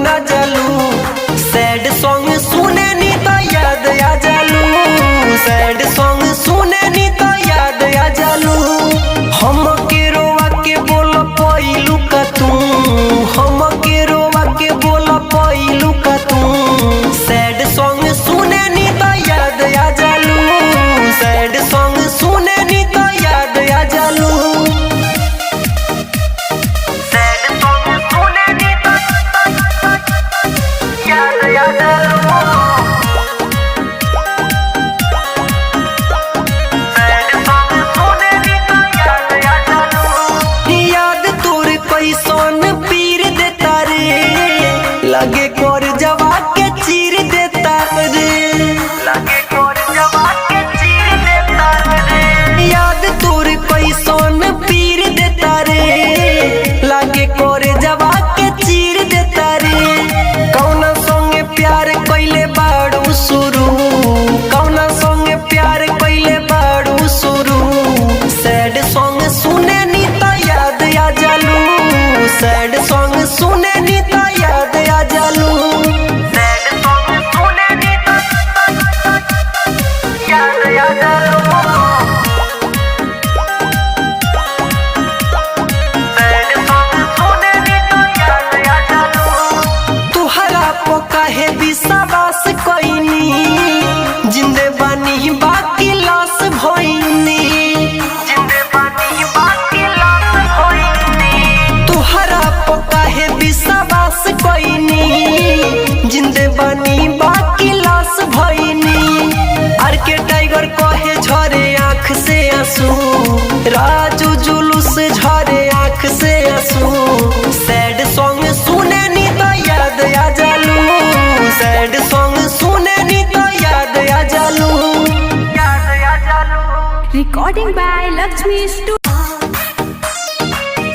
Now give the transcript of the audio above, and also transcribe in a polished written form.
ना जालू। Sad song सुने नी तो याद आ जालू। सैड सॉन्ग सुने नी तो याद आ जालू। हम के रोवा के बोल पइलू का तू। हम के रोवा के बोल पइलू का तू। सैड सॉन्ग सुने नी तो याद आ जालू। सैड सॉन्ग सुने नी तो याद आ जालू। सैड सॉन्ग सुने नी तो याद आ जालू। सैड सॉन्ग सुने नी तो याद आ जालू। याद तोर कैसन पीर देता रे। लगे कर जवा के चीर देता रे। लगे कर जवा के चीर देता रे। याद तोर कैसन पीर देता रे। लगे कर जवा के चीर देता रे। कौना संगे प्यार कइले बाड़ू शुरू। कौना संगे प्यार कइले बाड़ू शुरू। सैड सॉन्ग सुने नी तो याद आ जालू। सैड सॉन्ग सुने नी तो याद आ जालू। सैड सॉन्ग सुने नी तो याद आ जालू। सैड सॉन्ग सुने नी तो याद आ जालू। तुहरा पो काहे विश्वास कइनी। जिंदे बानी बाकी लाश भइनी। जिंदे बानी बाकी लाश भइनी। तुहरा पो काहे विश्वास कइनी। जिंदे बानी बाकी लाश भइनी। आर के टाइगर कहे झरे आँख से आंसू। राजू जुलूस झरे आँख से आंसू। सैड सॉन्ग सुने नी तो याद आ जालू। सैड सॉन्ग सुने नी तो याद आ जालू। याद आ जालू। Recording by Lakshmi Studio.